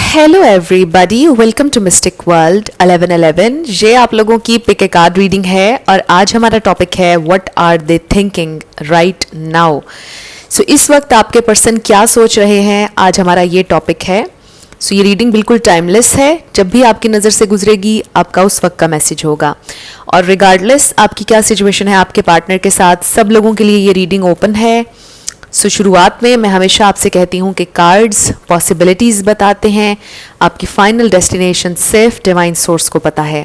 Hello everybody, welcome to mystic world 1111। ये आप लोगों की पिक ए कार्ड रीडिंग है और आज हमारा टॉपिक है what are they thinking right now. So इस वक्त आपके पर्सन क्या सोच रहे हैं, आज हमारा ये टॉपिक है। सो ये रीडिंग बिल्कुल टाइमलेस है, जब भी आपकी नज़र से गुजरेगी आपका उस वक्त का मैसेज होगा। और रिगार्डलेस आपकी क्या सिचुएशन है आपके पार्टनर के साथ, सब लोगों के लिए ये रीडिंग ओपन है। सो शुरुआत में मैं हमेशा आपसे कहती हूँ कि कार्ड्स पॉसिबिलिटीज़ बताते हैं, आपकी फाइनल डेस्टिनेशन सिर्फ डिवाइन सोर्स को पता है।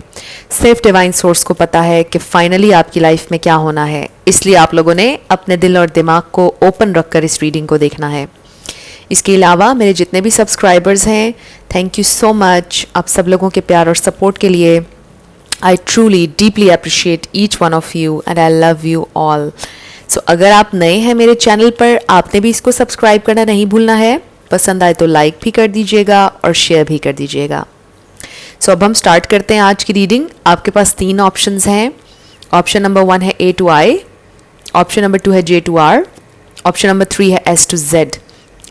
सिर्फ डिवाइन सोर्स को पता है कि फाइनली आपकी लाइफ में क्या होना है, इसलिए आप लोगों ने अपने दिल और दिमाग को ओपन रखकर इस रीडिंग को देखना है। इसके अलावा मेरे जितने भी सब्सक्राइबर्स हैं, थैंक यू सो मच आप सब लोगों के प्यार और सपोर्ट के लिए। I truly deeply appreciate each one of you and I love you all. So अगर आप नए हैं मेरे चैनल पर, आपने भी इसको सब्सक्राइब करना नहीं भूलना है। पसंद आए तो लाइक भी कर दीजिएगा और शेयर भी कर दीजिएगा। सो अब हम स्टार्ट करते हैं आज की रीडिंग। आपके पास 3 ऑप्शंस हैं। ऑप्शन नंबर 1 है A to I, option number 2 है J to R, option number 3 है S to Z।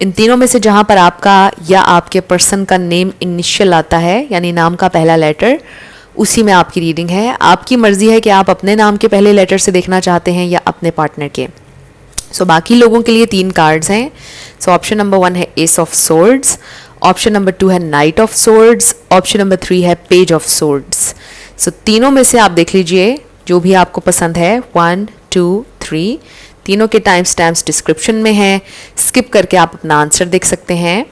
इन तीनों में से जहाँ पर आपका या आपके पर्सन का नेम इनिशियल आता है, यानी नाम का पहला लेटर, उसी में आपकी रीडिंग है। आपकी मर्जी है कि आप अपने नाम के पहले लेटर से देखना चाहते हैं या अपने पार्टनर के। सो बाकी लोगों के लिए 3 कार्ड्स हैं। सो ऑप्शन नंबर 1 है S of swords, option number 2 है night of swords, option number 3 है पेज ऑफ सोर्ड्स। सो तीनों में से आप देख लीजिए जो भी आपको पसंद है। 1 2 3 तीनों के टाइम स्टैम्प्स डिस्क्रिप्शन में हैं, स्किप करके आप अपना आंसर देख सकते हैं।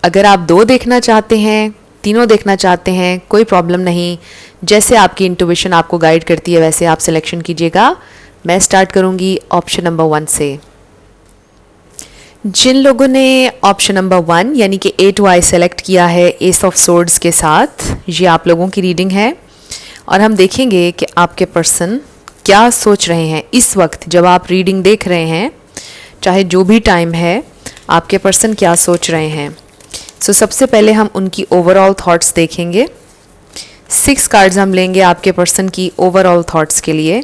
अगर आप 2 देखना चाहते हैं, तीनों देखना चाहते हैं, कोई प्रॉब्लम नहीं। जैसे आपकी इंट्यूशन आपको गाइड करती है वैसे आप सिलेक्शन कीजिएगा। मैं स्टार्ट करूंगी ऑप्शन नंबर 1 से। जिन लोगों ने ऑप्शन नंबर 1 यानी कि A to I सेलेक्ट किया है एस ऑफ सोर्ड्स के साथ, ये आप लोगों की रीडिंग है और हम देखेंगे कि आपके पर्सन क्या सोच रहे हैं इस वक्त जब आप रीडिंग देख रहे हैं, चाहे जो भी टाइम है, आपके पर्सन क्या सोच रहे हैं। सो सबसे पहले हम उनकी ओवरऑल थॉट्स देखेंगे। 6 कार्ड्स हम लेंगे आपके पर्सन की ओवरऑल थॉट्स के लिए।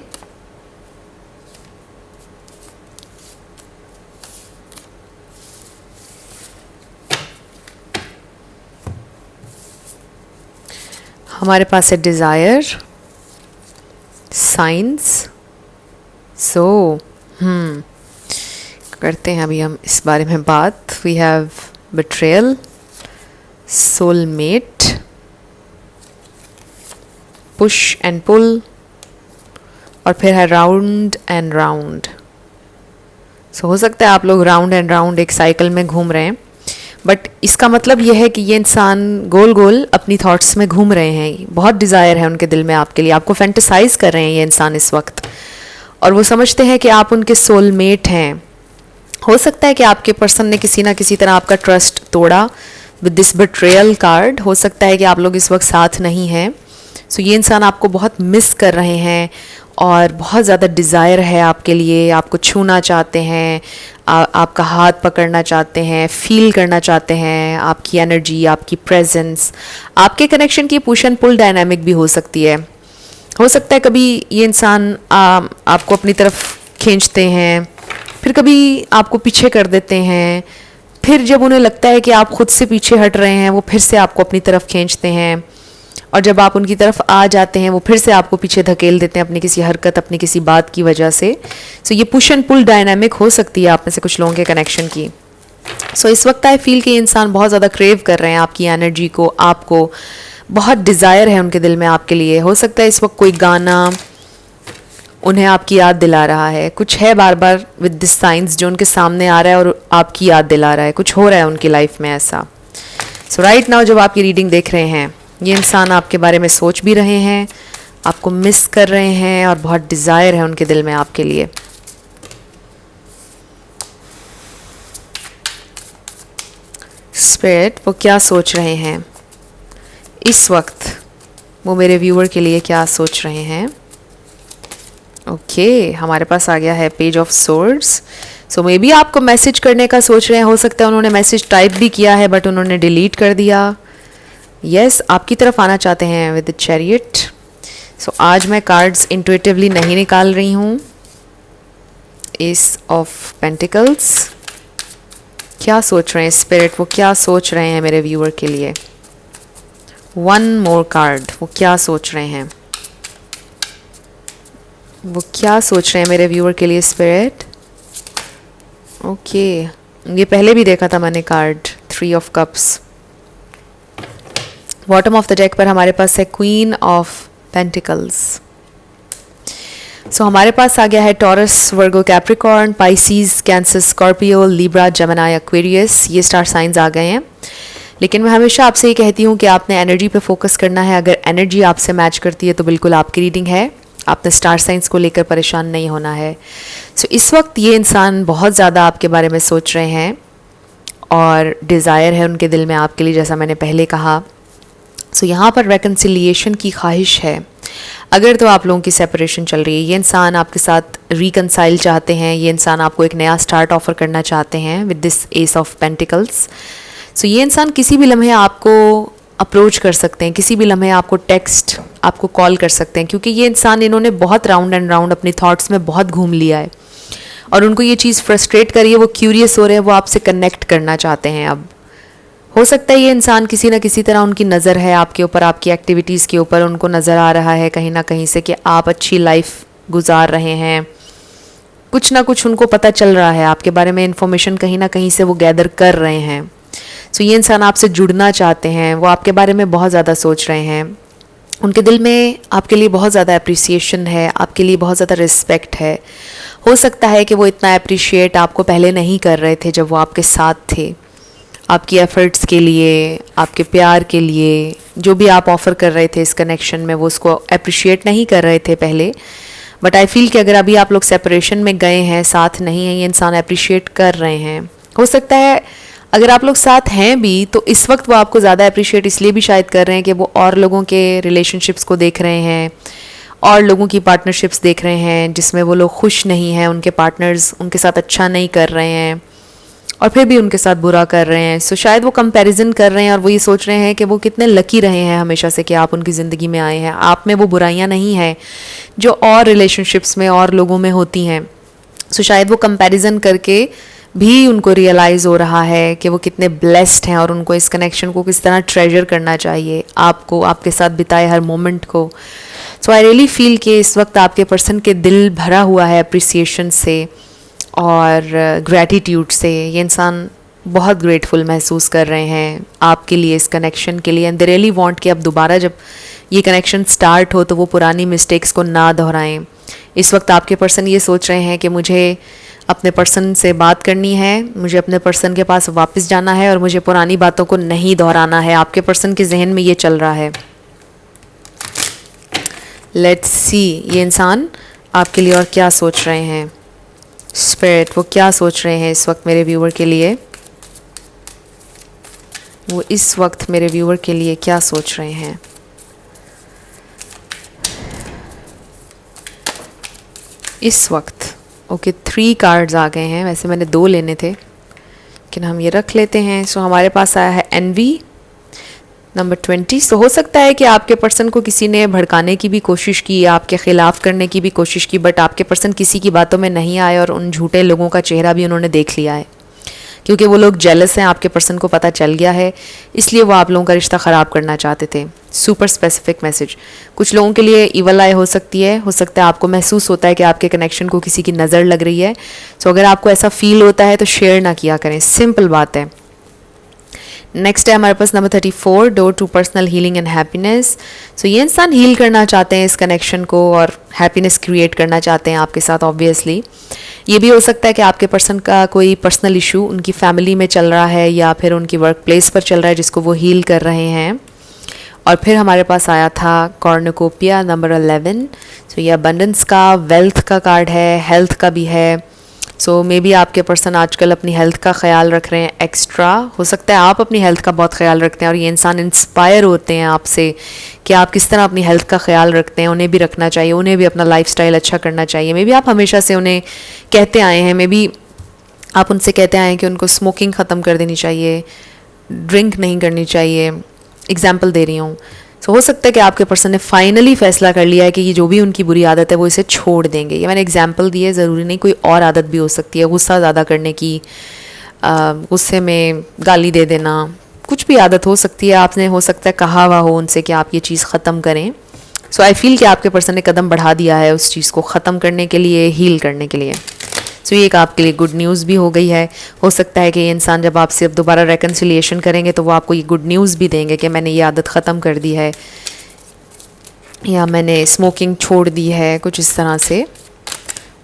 हमारे पास है डिज़ायर, साइंस। सो करते हैं अभी हम इस बारे में बात। We have betrayal, soulmate, push and pull और फिर है राउंड एंड राउंड। सो हो सकता है आप लोग राउंड एंड राउंड एक साइकिल में घूम रहे हैं, बट इसका मतलब यह है कि ये इंसान गोल गोल अपनी थॉट्स में घूम रहे हैं। बहुत डिज़ायर है उनके दिल में आपके लिए, आपको फैंटेसाइज कर रहे हैं ये इंसान इस वक्त, और वो समझते हैं कि आप उनके सोलमेट हैं। हो सकता है कि आपके पर्सन ने किसी ना किसी तरह आपका ट्रस्ट तोड़ा विद दिस बिट्रेयल कार्ड। हो सकता है कि आप लोग इस वक्त साथ नहीं हैं। सो ये इंसान आपको बहुत मिस कर रहे हैं और बहुत ज़्यादा डिज़ायर है आपके लिए, आपको छूना चाहते हैं, आपका हाथ पकड़ना चाहते हैं, फील करना चाहते हैं आपकी एनर्जी, आपकी प्रेजेंस। आपके कनेक्शन की पुश एंड पुल डायनामिक भी हो सकती है। हो सकता है कभी ये इंसान आपको अपनी तरफ खींचते हैं, फिर कभी आपको पीछे कर देते हैं, फिर जब उन्हें लगता है कि आप खुद से पीछे हट रहे हैं वो फिर से आपको अपनी तरफ खींचते हैं, और जब आप उनकी तरफ आ जाते हैं वो फिर से आपको पीछे धकेल देते हैं अपनी किसी हरकत, अपनी किसी बात की वजह से। सो ये पुश एंड पुल डायनामिक हो सकती है आप में से कुछ लोगों के कनेक्शन की। सो इस वक्त आई फील कि ये इंसान बहुत ज़्यादा क्रेव कर रहे हैं आपकी एनर्जी को, आपको बहुत डिज़ायर है उनके दिल में आपके लिए। हो सकता है इस वक्त कोई गाना उन्हें आपकी याद दिला रहा है, कुछ है बार बार विद दिस साइंस जो उनके सामने आ रहा है और आपकी याद दिला रहा है, कुछ हो रहा है उनकी लाइफ में ऐसा। सो राइट नाउ जब आप ये रीडिंग देख रहे हैं, ये इंसान आपके बारे में सोच भी रहे हैं, आपको मिस कर रहे हैं और बहुत डिज़ायर है उनके दिल में आपके लिए। स्पिरिट वो क्या सोच रहे हैं इस वक्त, वो मेरे व्यूअर के लिए क्या सोच रहे हैं। ओके हमारे पास आ गया है page of swords. So may be आपको मैसेज करने का सोच रहे हैं, हो सकता है उन्होंने मैसेज टाइप भी किया है बट उन्होंने डिलीट कर दिया। यस आपकी तरफ आना चाहते हैं विद द चैरियट। सो आज मैं कार्ड्स इंट्यूटिवली नहीं निकाल रही हूँ। एस ऑफ पेंटिकल्स, क्या सोच रहे हैं स्पिरिट, वो क्या सोच रहे हैं मेरे व्यूअर के लिए। वन मोर कार्ड, वो क्या सोच रहे हैं, वो क्या सोच रहे हैं मेरे व्यूअर के लिए स्पिरिट। ओके, ये पहले भी देखा था मैंने card, 3 of cups. Bottom of the deck पर हमारे पास है क्वीन ऑफ पेंटिकल्स। सो हमारे पास आ गया है Taurus, Virgo, Capricorn, Pisces, Cancer, Scorpio, Libra, Gemini, Aquarius. ये स्टार साइंस आ गए हैं। लेकिन मैं हमेशा आपसे ये कहती हूँ कि आपने एनर्जी पे फोकस करना है। अगर एनर्जी आपसे मैच करती है तो बिल्कुल आपकी रीडिंग है। आपने स्टार साइंस को लेकर परेशान नहीं होना है। सो इस वक्त ये इंसान बहुत ज़्यादा आपके बारे में सोच रहे हैं और डिज़ायर है उनके दिल में आपके लिए, जैसा मैंने पहले कहा। सो यहाँ पर रेकन्सिलिएशन की ख्वाहिश है। अगर तो आप लोगों की सेपरेशन चल रही है, ये इंसान आपके साथ रिकन्साइल चाहते हैं, ये इंसान आपको एक नया स्टार्ट ऑफर करना चाहते हैं with this ace of pentacles. So ये इंसान किसी भी लम्हे आपको अप्रोच कर सकते हैं, किसी भी लम्हे आपको टेक्स्ट, आपको कॉल कर सकते हैं, क्योंकि ये इंसान, इन्होंने बहुत राउंड एंड राउंड अपनी थॉट्स में बहुत घूम लिया है और उनको ये चीज़ फ्रस्ट्रेट करी है। वो क्यूरियस हो रहे हैं, वो आपसे कनेक्ट करना चाहते हैं। अब हो सकता है ये इंसान किसी ना किसी तरह, उनकी नज़र है आपके ऊपर, आपकी एक्टिविटीज़ के ऊपर, उनको नज़र आ रहा है कहीं ना कहीं से कि आप अच्छी लाइफ गुजार रहे हैं। कुछ ना कुछ उनको पता चल रहा है आपके बारे में, इन्फॉर्मेशन कहीं ना कहीं से वो गैदर कर रहे हैं। सो ये इंसान आपसे जुड़ना चाहते हैं, वो आपके बारे में बहुत ज़्यादा सोच रहे हैं। उनके दिल में आपके लिए बहुत ज़्यादा अप्रिसिएशन है, आपके लिए बहुत ज़्यादा रिस्पेक्ट है। हो सकता है कि वो इतना अप्रिशिएट आपको पहले नहीं कर रहे थे जब वो आपके साथ थे। आपकी एफ़र्ट्स के लिए, आपके प्यार के लिए, जो भी आप ऑफ़र कर रहे थे इस कनेक्शन में, वो उसको अप्रिशिएट नहीं कर रहे थे पहले। बट आई फील कि अगर अभी आप लोग सेपरेशन में गए हैं, साथ नहीं हैं, ये इंसान अप्रिशिएट कर रहे हैं। हो सकता है अगर आप लोग साथ हैं भी तो इस वक्त वो आपको ज़्यादा अप्रिशिएट इसलिए भी शायद कर रहे हैं कि वो और लोगों के रिलेशनशिप्स को देख रहे हैं, और लोगों की पार्टनरशिप्स देख रहे हैं जिसमें वो लोग खुश नहीं हैं, उनके पार्टनर्स उनके साथ अच्छा नहीं कर रहे हैं और फिर भी उनके साथ बुरा कर रहे हैं। सो शायद वो कंपैरिजन कर रहे हैं और वो ये सोच रहे हैं कि वो कितने लकी रहे हैं हमेशा से कि आप उनकी ज़िंदगी में आए हैं। आप में वो बुराइयां नहीं हैं जो और रिलेशनशिप्स में और लोगों में होती हैं। सो शायद वो कंपैरिजन करके भी उनको रियलाइज़ हो रहा है कि वो कितने ब्लेस्ड हैं और उनको इस कनेक्शन को किस तरह ट्रेजर करना चाहिए, आपको, आपके साथ बिताए हर मोमेंट को। सो आई रियली फील कि इस वक्त आपके पर्सन के दिल भरा हुआ है अप्रिसिएशन से और ग्रैटिट्यूड से। ये इंसान बहुत ग्रेटफुल महसूस कर रहे हैं आपके लिए, इस कनेक्शन के लिए। एंड दे रियली वांट कि अब दोबारा जब ये कनेक्शन स्टार्ट हो तो वो पुरानी मिस्टेक्स को ना दोहराएं। इस वक्त आपके पर्सन ये सोच रहे हैं कि मुझे अपने पर्सन से बात करनी है, मुझे अपने पर्सन के पास वापस जाना है और मुझे पुरानी बातों को नहीं दोहराना है। आपके पर्सन के जहन में ये चल रहा है। लेट्स सी ये इंसान आपके लिए और क्या सोच रहे हैं। स्पिरिट, वो क्या सोच रहे हैं इस वक्त मेरे व्यूअर के लिए, वो इस वक्त मेरे व्यूअर के लिए क्या सोच रहे हैं। इस वक्त ओके 3 कार्ड्स आ गए हैं, वैसे मैंने 2 लेने थे लेकिन हम ये रख लेते हैं। सो हमारे पास आया है एनवी नंबर 20। सो हो सकता है कि आपके पर्सन को किसी ने भड़काने की भी कोशिश की, आपके ख़िलाफ़ करने की भी कोशिश की, बट आपके पर्सन किसी की बातों में नहीं आए और उन झूठे लोगों का चेहरा भी उन्होंने देख लिया है, क्योंकि वो लोग जेलस हैं, आपके पर्सन को पता चल गया है, इसलिए वो आप लोगों का रिश्ता ख़राब करना चाहते थे। Super specific message. कुछ लोगों के लिए इवल आई हो सकती है, हो सकता है आपको महसूस होता है कि आपके कनेक्शन को किसी की नज़र लग रही है। सो अगर आपको ऐसा फील होता है तो शेयर ना किया करें, सिंपल बात है। नेक्स्ट है हमारे पास number 34, door to personal healing and happiness. So ये इंसान हील करना चाहते हैं इस कनेक्शन को और हैप्पीनेस क्रिएट करना चाहते हैं आपके साथ। ऑब्वियसली ये भी हो सकता है कि आपके पर्सन का कोई पर्सनल इशू उनकी फैमिली में चल रहा है या फिर उनकी वर्क प्लेस पर चल रहा है जिसको वो हील कर रहे हैं। और फिर हमारे पास आया था कॉर्नुकोपिया नंबर 11। सो ये अबंडेंस का, वेल्थ का कार्ड है, हेल्थ का भी है। सो मे बी आपके पर्सन आजकल अपनी हेल्थ का ख्याल रख रहे हैं एक्स्ट्रा। हो सकता है आप अपनी हेल्थ का बहुत ख्याल रखते हैं और ये इंसान इंस्पायर होते हैं आपसे कि आप किस तरह अपनी हेल्थ का ख्याल रखते हैं। उन्हें भी रखना चाहिए, उन्हें भी अपना लाइफस्टाइल अच्छा करना चाहिए। मे बी आप हमेशा से उन्हें कहते आए हैं, मे बी आप उनसे कहते आए हैं कि उनको स्मोकिंग ख़त्म कर देनी चाहिए, ड्रिंक नहीं करनी चाहिए। एग्जाम्पल दे रही हूँ। सो हो सकता है कि आपके पर्सन ने फाइनली फैसला कर लिया है कि ये जो भी उनकी बुरी आदत है वो इसे छोड़ देंगे। ये मैंने एग्जाम्पल दी है, ज़रूरी नहीं कोई और आदत भी हो सकती है। गुस्सा ज़्यादा करने की, गुस्से में गाली दे देना, कुछ भी आदत हो सकती है, आपने हो सकता है कहा हुआ हो उनसे कि आप ये चीज़ ख़त्म करें. सो आई फील कि आपके पर्सन ने कदम बढ़ा दिया है उस चीज़ को ख़त्म करने के लिए, हील करने के लिए. सो ये एक आपके लिए गुड न्यूज़ भी हो गई है. हो सकता है कि ये इंसान जब आपसे अब दोबारा रेकन्सिलिएशन करेंगे तो वो आपको ये गुड न्यूज़ भी देंगे कि मैंने ये आदत ख़त्म कर दी है या मैंने स्मोकिंग छोड़ दी है, कुछ इस तरह से.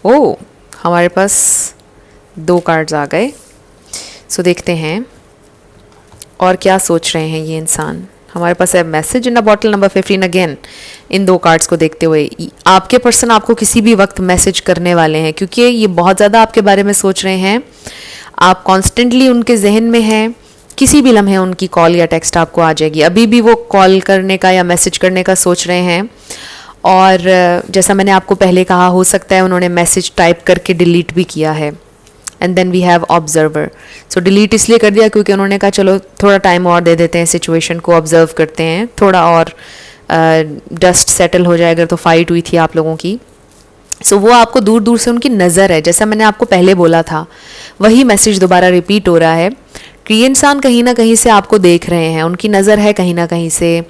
ओह, हमारे पास 2 कार्ड्स आ गए. सो देखते हैं और क्या सोच रहे हैं ये इंसान. हमारे पास है मैसेज इन अ बॉटल नंबर 15 अगेन. इन 2 कार्ड्स को देखते हुए आपके पर्सन आपको किसी भी वक्त मैसेज करने वाले हैं, क्योंकि ये बहुत ज़्यादा आपके बारे में सोच रहे हैं. आप कॉन्स्टेंटली उनके जहन में हैं. किसी भी लम्हे उनकी कॉल या टेक्स्ट आपको आ जाएगी. अभी भी वो कॉल करने का या मैसेज करने का सोच रहे हैं. और जैसा मैंने आपको पहले कहा, हो सकता है उन्होंने मैसेज टाइप करके डिलीट भी किया है. And then we have observer. So delete इसलिए कर दिया क्योंकि उन्होंने कहा चलो थोड़ा टाइम और दे देते हैं, सिचुएशन को ऑब्जर्व करते हैं, थोड़ा और डस्ट सेटल हो जाए. अगर तो फाइट हुई थी आप लोगों की. सो वो आपको दूर दूर से उनकी नज़र है. जैसा मैंने आपको पहले बोला था, वही मैसेज दोबारा रिपीट हो रहा है कि ये इंसान कहीं ना कहीं से आपको देख रहे हैं. उनकी नज़र है कहीं ना कहीं से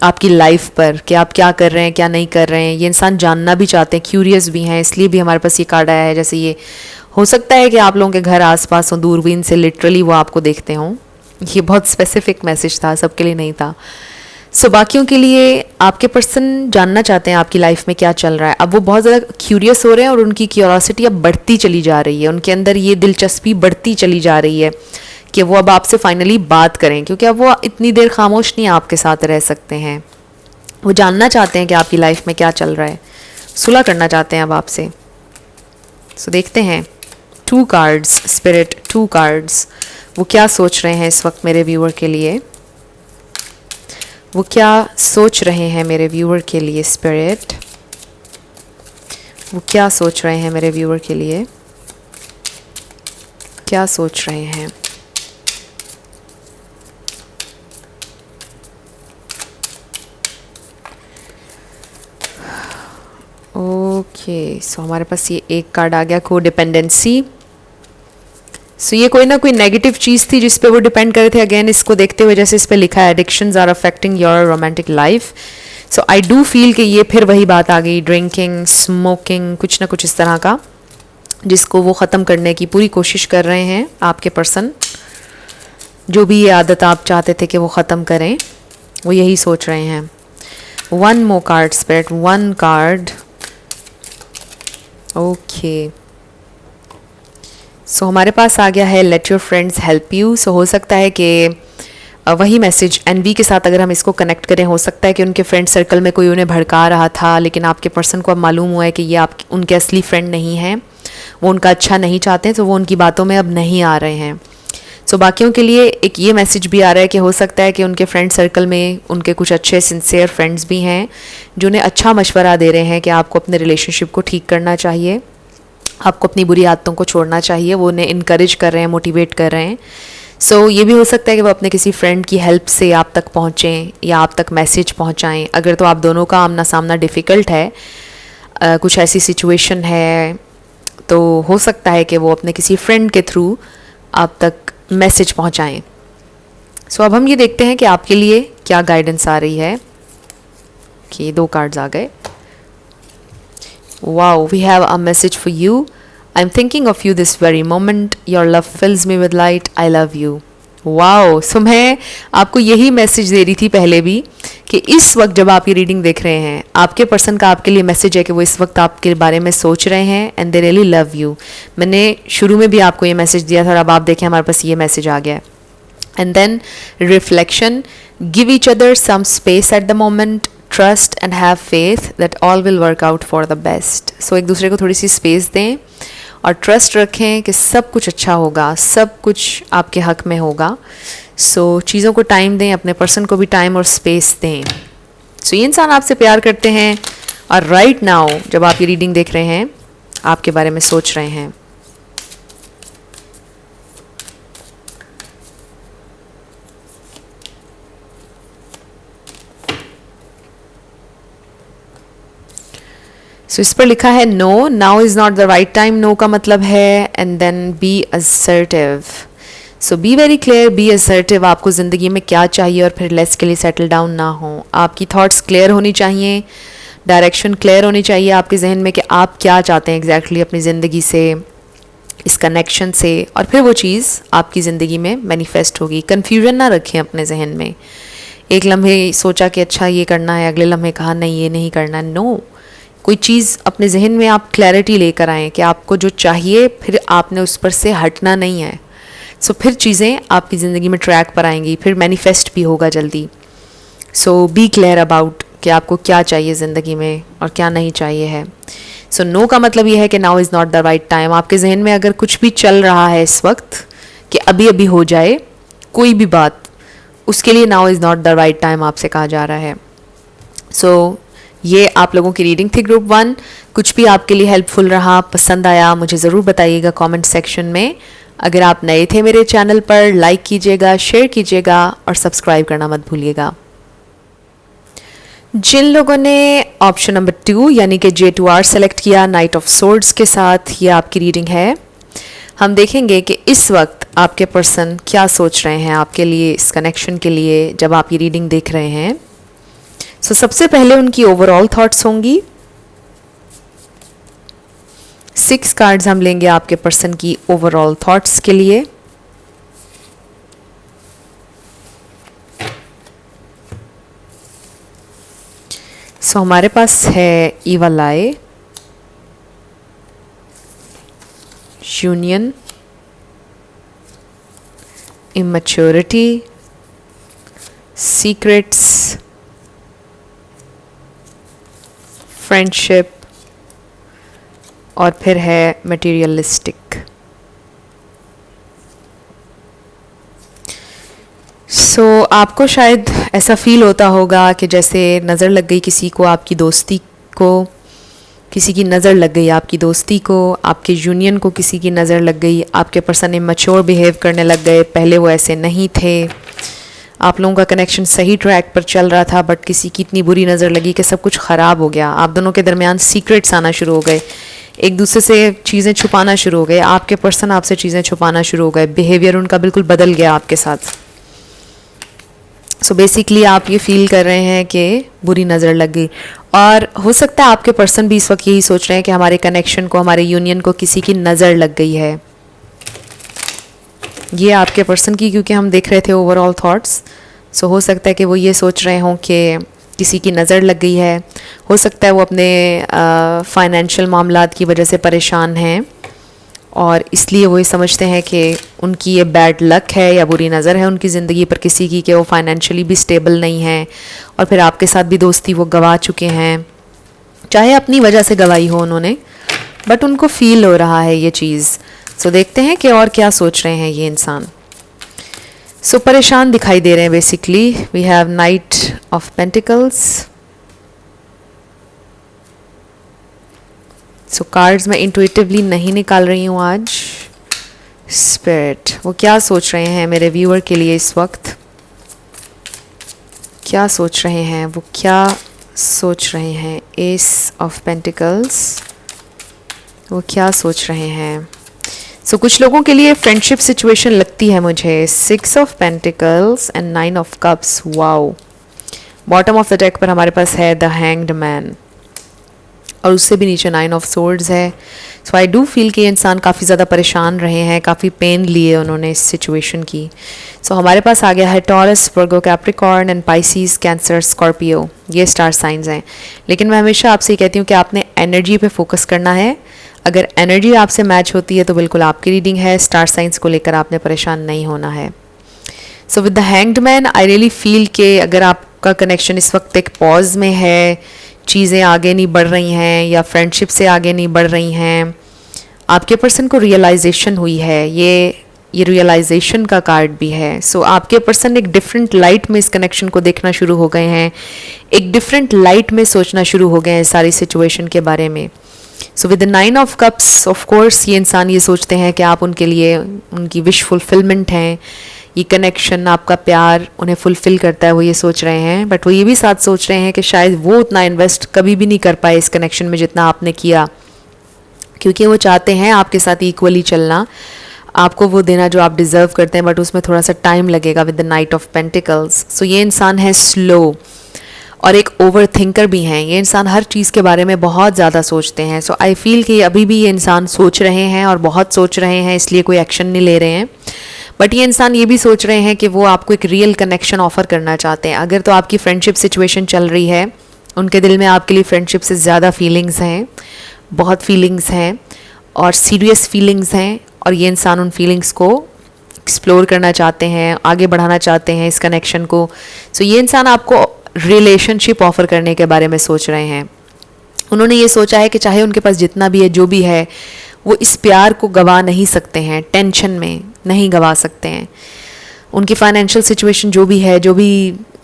आपकी लाइफ पर कि आप क्या कर रहे हैं, क्या नहीं कर रहे हैं. ये इंसान जानना भी चाहते हैं, क्यूरियस भी हैं, इसलिए भी हमारे पास ये कार्ड आया है. जैसे ये हो सकता है कि आप लोगों के घर आसपास हो, दूरबीन से लिटरली वो आपको देखते हों. ये बहुत स्पेसिफिक मैसेज था, सबके लिए नहीं था. सो बाकियों के लिए आपके पर्सन जानना चाहते हैं आपकी लाइफ में क्या चल रहा है. अब वो बहुत ज़्यादा क्यूरियस हो रहे हैं और उनकी क्यूरियोसिटी अब बढ़ती चली जा रही है. उनके अंदर ये दिलचस्पी बढ़ती चली जा रही है कि वो अब आपसे फाइनली बात करें, क्योंकि अब वो इतनी देर खामोश नहीं आपके साथ रह सकते हैं. वो जानना चाहते हैं कि आपकी लाइफ में क्या चल रहा है, सुलह करना चाहते हैं अब आपसे. सो देखते हैं 2 कार्ड्स स्पिरिट, 2 कार्ड्स. वो क्या सोच रहे हैं इस वक्त मेरे व्यूअर के लिए. वो क्या सोच रहे हैं मेरे व्यूअर के लिए स्पिरिट. वो क्या सोच रहे हैं मेरे व्यूअर के लिए, क्या सोच रहे हैं. ओके, सो हमारे पास ये एक कार्ड आ गया, को डिपेंडेंसी. सो ये कोई ना कोई नेगेटिव चीज़ थी जिस पे वो डिपेंड कर रहे थे. अगेन इसको देखते हुए जैसे इस पे लिखा है, addictions are affecting your romantic life. So I do feel कि ये फिर वही बात आ गई, ड्रिंकिंग, स्मोकिंग, कुछ ना कुछ इस तरह का, जिसको वो ख़त्म करने की पूरी कोशिश कर रहे हैं आपके पर्सन. जो भी ये आदत आप चाहते थे कि वो ख़त्म करें, वो यही सोच रहे हैं. 1 more card spirit, 1 card. Okay, so हमारे पास आ गया है let your friends help you. So हो सकता है कि वही मैसेज एनवी के साथ अगर हम इसको कनेक्ट करें, हो सकता है कि उनके फ्रेंड सर्कल में कोई उन्हें भड़का रहा था, लेकिन आपके पर्सन को अब मालूम हुआ है कि ये आप उनके असली फ्रेंड नहीं हैं, वो उनका अच्छा नहीं चाहते हैं, तो वो उनकी बातों में अब नहीं आ रहे हैं. सो बाकियों के लिए एक ये मैसेज भी आ रहा है कि हो सकता है कि उनके फ्रेंड सर्कल में उनके कुछ अच्छे सिंसियर फ्रेंड्स भी हैं जो उन्हें अच्छा मशवरा दे रहे हैं कि आपको अपने रिलेशनशिप को ठीक करना चाहिए, आपको अपनी बुरी आदतों को छोड़ना चाहिए. वो उन्हें इनकरेज कर रहे हैं, मोटिवेट कर रहे हैं. सो ये भी हो सकता है कि वो अपने किसी फ्रेंड की हेल्प से आप तक पहुँचें या आप तक मैसेज पहुँचाएँ. अगर तो आप दोनों का आमना सामना डिफ़िकल्ट है, कुछ ऐसी सिचुएशन है, तो हो सकता है कि वो अपने किसी फ्रेंड के थ्रू आप तक मैसेज पहुँचाएँ. सो अब हम ये देखते हैं कि आपके लिए क्या गाइडेंस आ रही है. कि 2 कार्ड्स आ गए. Wow, we have a message for you. I'm thinking of you this very moment. Your love fills me with light. I love you. Wow. So मैं आपको यही मैसेज दे रही थी पहले भी कि इस वक्त जब आप ये रीडिंग देख रहे हैं, आपके पर्सन का आपके लिए मैसेज है कि वो इस वक्त आपके बारे में सोच रहे हैं and they really love you. मैंने शुरू में भी आपको ये मैसेज दिया था और अब आप देखें हमारे पास ये मैसेज आ गया है. And then reflection, give each other some space at the moment, trust and have faith that all will work out for the best. So एक दूसरे को थोड़ी सी स्पेस दें और ट्रस्ट रखें कि सब कुछ अच्छा होगा, सब कुछ आपके हक में होगा. सो चीज़ों को टाइम दें, अपने पर्सन को भी टाइम और स्पेस दें. सो ये इंसान आपसे प्यार करते हैं और राइट नाउ जब आप ये रीडिंग देख रहे हैं आपके बारे में सोच रहे हैं. सो इस पर लिखा है no, now is not the right time. No का मतलब है and then be assertive. So be very clear, be assertive, आपको ज़िंदगी में क्या चाहिए और फिर लेस के लिए सेटल डाउन ना हो। आपकी थॉट्स क्लियर होनी चाहिए, डायरेक्शन क्लियर होनी चाहिए आपके जहन में कि आप क्या चाहते हैं एग्जैक्टली अपनी ज़िंदगी से, इस कनेक्शन से, और फिर वो चीज़ आपकी ज़िंदगी में मैनिफेस्ट होगी। कन्फ्यूजन ना रखें अपने जहन में। एक लम्हे सोचा कि अच्छा ये करना है, अगले लम्हे कहा नहीं ये नहीं करना। नो, कोई चीज़ अपने जहन में आप क्लैरिटी लेकर आएँ कि आपको जो चाहिए, फिर आपने उस पर से हटना नहीं है। सो फिर चीज़ें आपकी ज़िंदगी में ट्रैक पर आएंगी, फिर मैनिफेस्ट भी होगा जल्दी। सो बी क्लियर अबाउट कि आपको क्या चाहिए ज़िंदगी में और क्या नहीं चाहिए है। सो नो का मतलब ये है कि now is not the right time. आपके जहन में अगर कुछ भी चल रहा है इस वक्त कि अभी अभी हो जाए कोई भी बात, उसके लिए now is not the right time आपसे कहा जा रहा है। सो ये आप लोगों की रीडिंग थी ग्रुप 1। कुछ भी आपके लिए हेल्पफुल रहा, पसंद आया, मुझे ज़रूर बताइएगा कमेंट सेक्शन में। अगर आप नए थे मेरे चैनल पर, लाइक कीजिएगा, शेयर कीजिएगा और सब्सक्राइब करना मत भूलिएगा। जिन लोगों ने ऑप्शन नंबर 2 यानी कि J2R सेलेक्ट किया नाइट ऑफ सोर्ड्स के साथ, ये आपकी रीडिंग है। हम देखेंगे कि इस वक्त आपके पर्सन क्या सोच रहे हैं आपके लिए, इस कनेक्शन के लिए, जब आप ये रीडिंग देख रहे हैं। सो सबसे पहले उनकी ओवरऑल थॉट्स होंगी। 6 कार्ड्स हम लेंगे आपके पर्सन की ओवरऑल थॉट्स के लिए। सो हमारे पास है इवल आई, यूनियन, इमैच्योरिटी, सीक्रेट्स, फ्रेंडशिप और फिर है मटेरियलिस्टिक। सो आपको शायद ऐसा फील होता होगा कि जैसे नज़र लग गई किसी को आपकी दोस्ती को, किसी की नज़र लग गई आपकी दोस्ती को, आपके यूनियन को किसी की नज़र लग गई, आपके पर्सन इमैच्योर बिहेव करने लग गए, पहले वो ऐसे नहीं थे। आप लोगों का कनेक्शन सही ट्रैक पर चल रहा था, बट किसी की इतनी बुरी नज़र लगी कि सब कुछ ख़राब हो गया। आप दोनों के दरमियान सीक्रेट्स आना शुरू हो गए, एक दूसरे से चीज़ें छुपाना शुरू हो गए, आपके पर्सन आपसे चीज़ें छुपाना शुरू हो गए, बिहेवियर उनका बिल्कुल बदल गया आपके साथ। सो बेसिकली आप ये फील कर रहे हैं कि बुरी नज़र लग गई, और हो सकता है आपके पर्सन भी इस वक्त यही सोच रहे हैं कि हमारे कनेक्शन को, हमारे यूनियन को किसी की नज़र लग गई है। ये आपके पर्सन की, क्योंकि हम देख रहे थे ओवरऑल थॉट्स। सो हो सकता है कि वो ये सोच रहे हों कि किसी की नज़र लग गई है। हो सकता है वो अपने फाइनेंशियल मामलात की वजह से परेशान हैं और इसलिए वो ये समझते हैं कि उनकी ये बैड लक है या बुरी नज़र है उनकी ज़िंदगी पर किसी की, कि वो फाइनेंशियली भी स्टेबल नहीं है और फिर आपके साथ भी दोस्ती वो गंवा चुके हैं, चाहे अपनी वजह से गंवाई हो उन्होंने, बट उनको फील हो रहा है ये चीज़। सो देखते हैं कि और क्या सोच रहे हैं ये इंसान। सो परेशान दिखाई दे रहे हैं basically. We have knight of pentacles. So cards मैं इंट्यूटिवली नहीं निकाल रही हूँ आज। स्पिरिट वो क्या सोच रहे हैं मेरे व्यूअर के लिए इस वक्त, क्या सोच रहे हैं, वो क्या सोच रहे हैं। एस ऑफ पेंटिकल्स, वो क्या सोच रहे हैं। सो कुछ लोगों के लिए फ्रेंडशिप सिचुएशन लगती है मुझे। 6 of pentacles and 9 of cups. Wow, bottom of the deck पर हमारे पास है द हैंग्ड मैन और उससे भी नीचे 9 ऑफ सोर्ड्स है। सो आई डू फील कि ये इंसान काफ़ी ज़्यादा परेशान रहे हैं, काफ़ी पेन लिए उन्होंने इस सिचुएशन की। सो हमारे पास आ गया है Taurus, Virgo, Capricorn and Pisces, Cancer, Scorpio. ये स्टार साइंस हैं। लेकिन मैं हमेशा आपसे ये कहती हूँ कि आपने एनर्जी पे फोकस करना है। अगर एनर्जी आपसे मैच होती है तो बिल्कुल आपकी रीडिंग है। स्टार साइंस को लेकर आपने परेशान नहीं होना है। So with the hanged man I really feel कि अगर आपका कनेक्शन इस वक्त एक पॉज में है, चीज़ें आगे नहीं बढ़ रही हैं या फ्रेंडशिप से आगे नहीं बढ़ रही हैं, आपके पर्सन को रियलाइजेशन हुई है। ये रियलाइजेशन का कार्ड भी है। सो आपके पर्सन एक डिफरेंट लाइट में इस कनेक्शन को देखना शुरू हो गए हैं, एक डिफरेंट लाइट में सोचना शुरू हो गए हैं सारी सिचुएशन के बारे में। So with the 9 of cups of course ये इंसान ये सोचते हैं कि आप उनके लिए उनकी विश फुलफिलमेंट हैं, ये कनेक्शन, आपका प्यार उन्हें फुलफ़िल करता है, वो ये सोच रहे हैं। बट वो ये भी साथ सोच रहे हैं कि शायद वो उतना इन्वेस्ट कभी भी नहीं कर पाए इस कनेक्शन में जितना आपने किया, क्योंकि वो चाहते हैं आपके साथ इक्वली चलना। आपको वो देना जो आप डिज़र्व करते हैं, बट उसमें थोड़ा सा टाइम लगेगा with the knight of pentacles. So ये इंसान है स्लो और एक ओवर थिंकर भी हैं। ये इंसान हर चीज़ के बारे में बहुत ज़्यादा सोचते हैं। सो आई फील कि अभी भी ये इंसान सोच रहे हैं और बहुत सोच रहे हैं, इसलिए कोई एक्शन नहीं ले रहे हैं। बट ये इंसान ये भी सोच रहे हैं कि वो आपको एक रियल कनेक्शन ऑफर करना चाहते हैं। अगर तो आपकी फ्रेंडशिप सिचुएशन चल रही है, उनके दिल में आपके लिए फ्रेंडशिप से ज़्यादा फीलिंग्स हैं, बहुत फीलिंग्स हैं और सीरियस फीलिंग्स हैं, और ये इंसान उन फीलिंग्स को एक्सप्लोर करना चाहते हैं, आगे बढ़ाना चाहते हैं इस कनेक्शन को। सो ये इंसान आपको रिलेशनशिप ऑफ़र करने के बारे में सोच रहे हैं। उन्होंने ये सोचा है कि चाहे उनके पास जितना भी है, जो भी है, वो इस प्यार को गवा नहीं सकते हैं, टेंशन में नहीं गवा सकते हैं। उनकी फाइनेंशियल सिचुएशन जो भी है, जो भी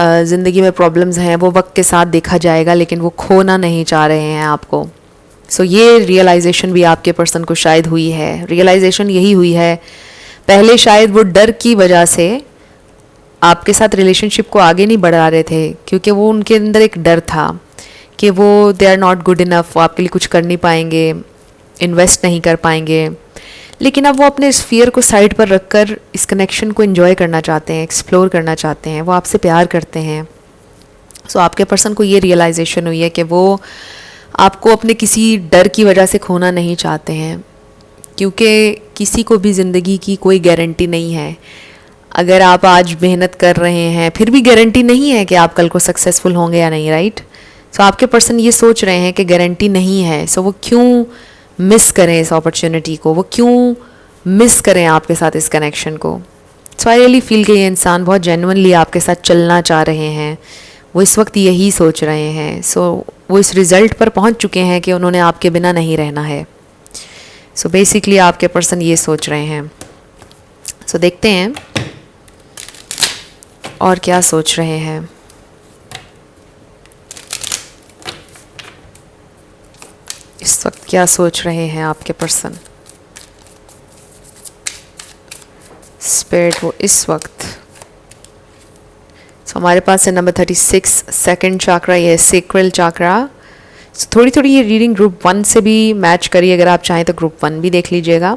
ज़िंदगी में प्रॉब्लम्स हैं, वो वक्त के साथ देखा जाएगा, लेकिन वो खोना नहीं चाह रहे हैं आपको। सो ये रियलाइजेशन भी आपके पर्सन को शायद हुई है। रियलाइजेशन यही हुई है, पहले शायद वो डर की वजह से आपके साथ रिलेशनशिप को आगे नहीं बढ़ा रहे थे, क्योंकि वो उनके अंदर एक डर था कि वो they are not good enough, वो आपके लिए कुछ कर नहीं पाएंगे, इन्वेस्ट नहीं कर पाएंगे। लेकिन अब वो अपने इस फियर को साइड पर रखकर इस कनेक्शन को एंजॉय करना चाहते हैं, एक्सप्लोर करना चाहते हैं, वो आपसे प्यार करते हैं। सो आपके पर्सन को ये रियलाइजेशन हुई है कि वो आपको अपने किसी डर की वजह से खोना नहीं चाहते हैं, क्योंकि किसी को भी ज़िंदगी की कोई गारंटी नहीं है। अगर आप आज मेहनत कर रहे हैं, फिर भी गारंटी नहीं है कि आप कल को सक्सेसफुल होंगे या नहीं, राइट। सो आपके पर्सन ये सोच रहे हैं कि गारंटी नहीं है, सो वो क्यों मिस करें इस अपॉर्चुनिटी को, वो क्यों मिस करें आपके साथ इस कनेक्शन को। सो आई रियली फील कि ये इंसान बहुत जेन्युइनली आपके साथ चलना चाह रहे हैं, वो इस वक्त यही सोच रहे हैं। सो वो इस रिज़ल्ट पर पहुंच चुके हैं कि उन्होंने आपके बिना नहीं रहना है। सो बेसिकली आपके पर्सन ये सोच रहे हैं। सो देखते हैं और क्या सोच रहे हैं। इस वक्त क्या सोच रहे हैं आपके पर्सन, स्पिरिट वो इस वक्त। सो हमारे पास है नंबर 36 सेकंड चाक्रा, ये सेक्रल चाक्रा। सो थोड़ी थोड़ी ये रीडिंग ग्रुप 1 से भी मैच करिए, अगर आप चाहें तो ग्रुप 1 भी देख लीजिएगा।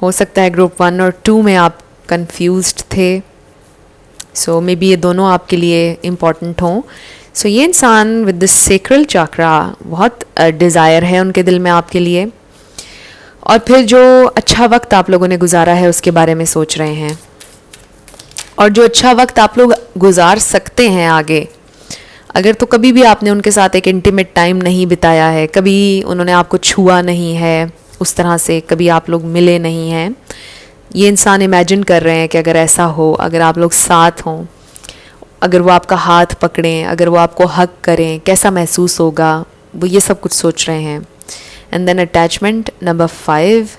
हो सकता है ग्रुप 1 और 2 में आप कंफ्यूज्ड थे, सो मे बी ये दोनों आपके लिए इम्पॉर्टेंट हों। सो ये इंसान विद द सेक्रल चाक्रा, बहुत डिज़ायर है उनके दिल में आपके लिए, और फिर जो अच्छा वक्त आप लोगों ने गुजारा है उसके बारे में सोच रहे हैं, और जो अच्छा वक्त आप लोग गुजार सकते हैं आगे। अगर तो कभी भी आपने उनके साथ एक इंटीमेट टाइम नहीं बिताया है, कभी उन्होंने आपको छुआ नहीं है उस तरह से, कभी आप लोग मिले नहीं हैं, ये इंसान इमेजिन कर रहे हैं कि अगर ऐसा हो, अगर आप लोग साथ हों, अगर वो आपका हाथ पकड़ें, अगर वो आपको हग करें, कैसा महसूस होगा, वो ये सब कुछ सोच रहे हैं। And then attachment number 5।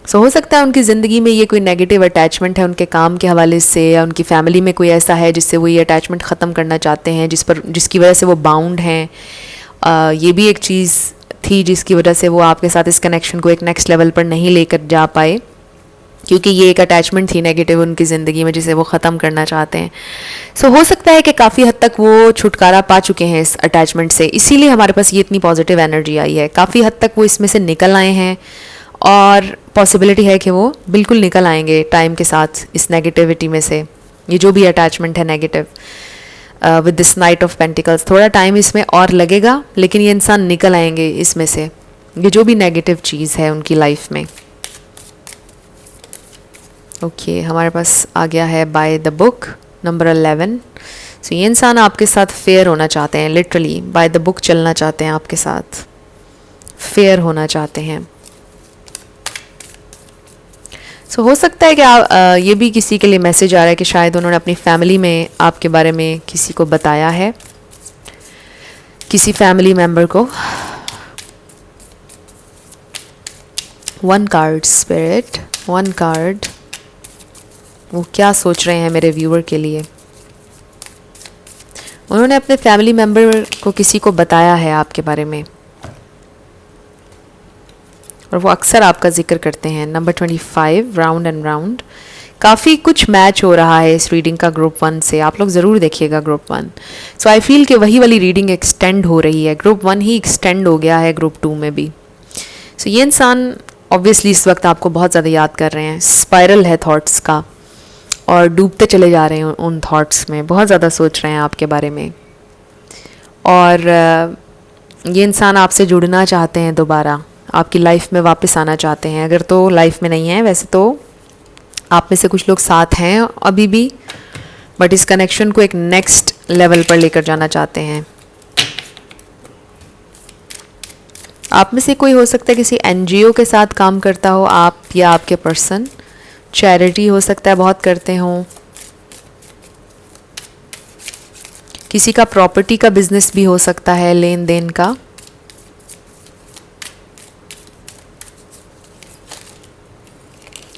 So हो सकता है उनकी ज़िंदगी में ये कोई नेगेटिव अटैचमेंट है उनके काम के हवाले से, या उनकी फैमिली में कोई ऐसा है जिससे वो ये अटैचमेंट ख़त्म करना चाहते हैं, जिसकी वजह से वो बाउंड हैं। ये भी एक चीज़ थी जिसकी वजह से वो आपके साथ इस कनेक्शन को एक नेक्स्ट लेवल पर नहीं लेकर जा पाए, क्योंकि ये एक अटैचमेंट थी नेगेटिव उनकी ज़िंदगी में जिसे वो ख़त्म करना चाहते हैं। सो हो सकता है कि काफ़ी हद तक वो छुटकारा पा चुके हैं इस अटैचमेंट से, इसीलिए हमारे पास ये इतनी पॉजिटिव एनर्जी आई है। काफ़ी हद तक वो इसमें से निकल आए हैं, और पॉसिबिलिटी है कि वो बिल्कुल निकल आएंगे टाइम के साथ इस नेगेटिविटी में से। ये जो भी अटैचमेंट है negative with this night of pentacles, थोड़ा टाइम इसमें और लगेगा, लेकिन ये इंसान निकल आएंगे इसमें से, ये जो भी नेगेटिव चीज़ है उनकी लाइफ में। ओके, हमारे पास आ गया है बाय द बुक नंबर 11। सो ये इंसान आपके साथ फेयर होना चाहते हैं, लिटरली बाय द बुक चलना चाहते हैं, आपके साथ फेयर होना चाहते हैं। सो हो सकता है कि ये भी किसी के लिए मैसेज आ रहा है कि शायद उन्होंने अपनी फैमिली में आपके बारे में किसी को बताया है, किसी फैमिली मेम्बर को। 1 कार्ड स्पिरिट, 1 कार्ड, वो क्या सोच रहे हैं मेरे व्यूअर के लिए। उन्होंने अपने फैमिली मेम्बर को किसी को बताया है आपके बारे में, और वो अक्सर आपका जिक्र करते हैं। नंबर 25 राउंड एंड राउंड, काफ़ी कुछ मैच हो रहा है इस रीडिंग का ग्रुप 1 से, आप लोग ज़रूर देखिएगा ग्रुप 1। सो आई फील कि वही वाली रीडिंग एक्सटेंड हो रही है, ग्रुप 1 ही एक्सटेंड हो गया है ग्रुप 2 में भी। सो ये इंसान ऑब्वियसली इस वक्त आपको बहुत ज़्यादा याद कर रहे हैं, स्पाइरल है थॉट्स का और डूबते चले जा रहे हैं उन थॉट्स में, बहुत ज़्यादा सोच रहे हैं आपके बारे में। और ये इंसान आपसे जुड़ना चाहते हैं, दोबारा आपकी लाइफ में वापस आना चाहते हैं। अगर तो लाइफ में नहीं है, वैसे तो आप में से कुछ लोग साथ हैं अभी भी, बट इस कनेक्शन को एक नेक्स्ट लेवल पर लेकर जाना चाहते हैं। आप में से कोई हो सकता है किसी एनजीओ के साथ काम करता हो, आप या आपके पर्सन। चैरिटी हो सकता है बहुत करते हो। किसी का प्रॉपर्टी का बिजनेस भी हो सकता है, लेन देन का।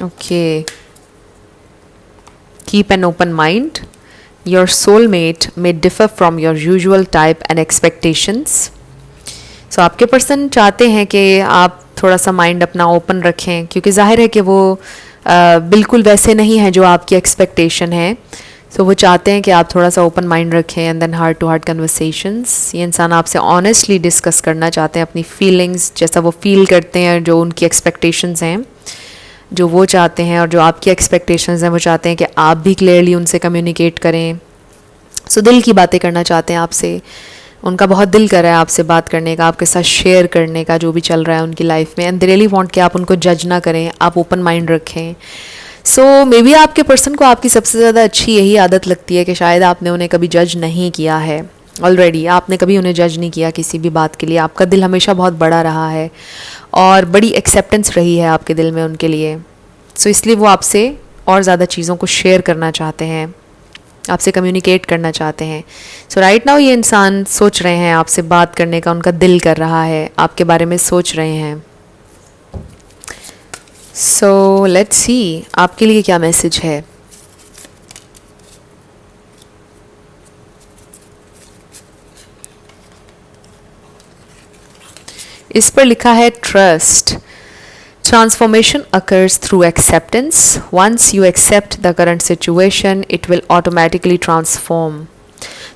Okay, keep an open mind. Your soulmate may differ from your usual type and expectations. So आपके पर्सन चाहते हैं कि आप थोड़ा सा माइंड अपना ओपन रखें, क्योंकि जाहिर है कि वो बिल्कुल वैसे नहीं है जो आपकी एक्सपेक्टेशन है। सो वो चाहते हैं कि आप थोड़ा सा ओपन माइंड रखें and then heart to heart conversations. ये इंसान आपसे ऑनेस्टली डिस्कस करना चाहते हैं अपनी फीलिंग्स, जैसा वो फील करते हैं, जो उनकी एक्सपेक्टेशंस हैं, जो वो चाहते हैं और जो आपकी एक्सपेक्टेशंस हैं, वो चाहते हैं कि आप भी क्लियरली उनसे कम्युनिकेट करें। सो दिल की बातें करना चाहते हैं आपसे। उनका बहुत दिल कर रहा है आपसे बात करने का, आपके साथ शेयर करने का जो भी चल रहा है उनकी लाइफ में। एंड दे रियली वांट कि आप उनको जज ना करें, आप ओपन माइंड रखें। सो मे बी आपके पर्सन को आपकी सबसे ज़्यादा अच्छी यही आदत लगती है कि शायद आपने उन्हें कभी जज नहीं किया है। ऑलरेडी आपने कभी उन्हें जज नहीं किया किसी भी बात के लिए। आपका दिल हमेशा बहुत बड़ा रहा है और बड़ी एक्सेप्टेंस रही है आपके दिल में उनके लिए। सो इसलिए वो आपसे और ज़्यादा चीज़ों को शेयर करना चाहते हैं, आपसे कम्युनिकेट करना चाहते हैं। सो राइट नाउ ये इंसान सोच रहे हैं आपसे बात करने का, उनका दिल कर रहा है, आपके बारे में सोच रहे हैं। सो लेट्स सी आपके लिए क्या मैसेज है। इस पर लिखा है trust. Transformation occurs through acceptance. Once you accept the current situation, it will automatically transform.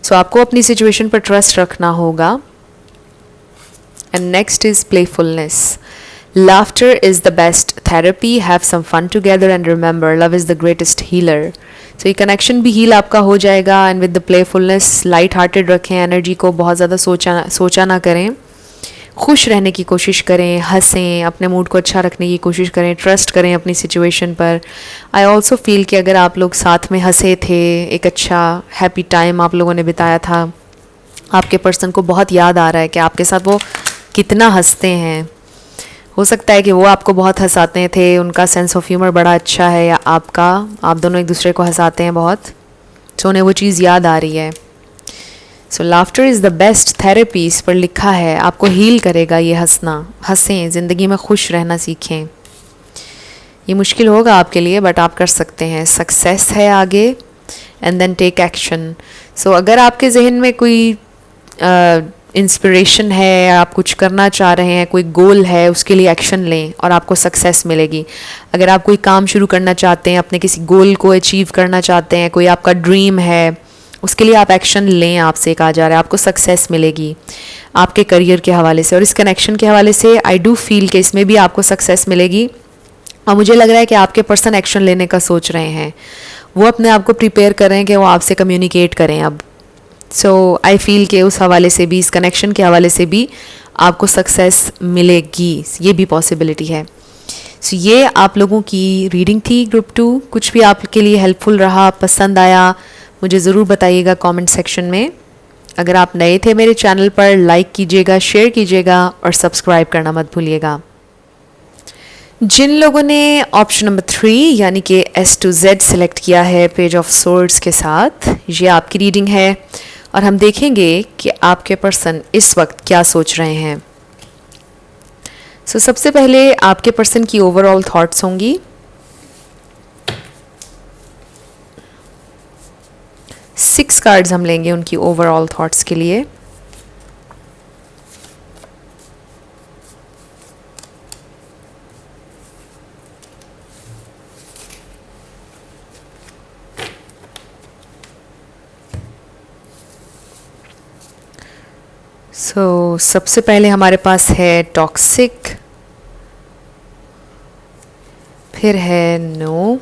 So आपको अपनी situation पर trust रखना होगा. And next is playfulness. Laughter is the best therapy. Have some fun together and remember, love is the greatest healer. So ये connection भी heal आपका हो जाएगा and with the playfulness, light hearted रखें energy को, बहुत ज़्यादा सोचा ना करें। खुश रहने की कोशिश करें, हंसें, अपने मूड को अच्छा रखने की कोशिश करें, ट्रस्ट करें अपनी सिचुएशन पर। आई ऑल्सो फील कि अगर आप लोग साथ में हंसे थे, एक अच्छा हैप्पी टाइम आप लोगों ने बिताया था, आपके पर्सन को बहुत याद आ रहा है कि आपके साथ वो कितना हंसते हैं। हो सकता है कि वो आपको बहुत हंसाते थे, उनका सेंस ऑफ ह्यूमर बड़ा अच्छा है, या आपका, आप दोनों एक दूसरे को हंसाते हैं बहुत, तो उन्हें वो चीज़ याद आ रही है। So laughter is the best therapy, इस पर लिखा है, आपको हील करेगा ये हंसना। हंसें, ज़िंदगी में खुश रहना सीखें। ये मुश्किल होगा आपके लिए बट आप कर सकते हैं। सक्सेस है आगे, एंड देन टेक एक्शन। सो अगर आपके जहन में कोई इंस्पिरेशन है, आप कुछ करना चाह रहे हैं, कोई गोल है, उसके लिए एक्शन लें और आपको सक्सेस मिलेगी। अगर आप कोई काम शुरू करना चाहते हैं, अपने किसी गोल को अचीव करना चाहते हैं, कोई आपका ड्रीम है, उसके लिए आप एक्शन लें, आपसे कहा जा रहा है, आपको सक्सेस मिलेगी आपके करियर के हवाले से। और इस कनेक्शन के हवाले से आई डू फील कि इसमें भी आपको सक्सेस मिलेगी। और मुझे लग रहा है कि आपके पर्सन एक्शन लेने का सोच रहे हैं, वो अपने आप को प्रिपेयर कर रहे हैं कि वो आपसे कम्युनिकेट करें अब। सो आई फील कि उस हवाले से भी, इस कनेक्शन के हवाले से भी आपको सक्सेस मिलेगी, ये भी पॉसिबिलिटी है। सो ये आप लोगों की रीडिंग थी ग्रुप 2। कुछ भी आपके लिए हेल्पफुल रहा, पसंद आया, मुझे ज़रूर बताइएगा कमेंट सेक्शन में। अगर आप नए थे मेरे चैनल पर, लाइक कीजिएगा, शेयर कीजिएगा और सब्सक्राइब करना मत भूलिएगा। जिन लोगों ने ऑप्शन नंबर 3 यानी कि S to Z सेलेक्ट किया है पेज ऑफ सोर्ड्स के साथ, ये आपकी रीडिंग है और हम देखेंगे कि आपके पर्सन इस वक्त क्या सोच रहे हैं। सबसे पहले आपके पर्सन की ओवरऑल थॉट्स होंगी। 6 कार्ड्स हम लेंगे उनकी ओवरऑल थॉट्स के लिए। सबसे पहले हमारे पास है टॉक्सिक, फिर है नो।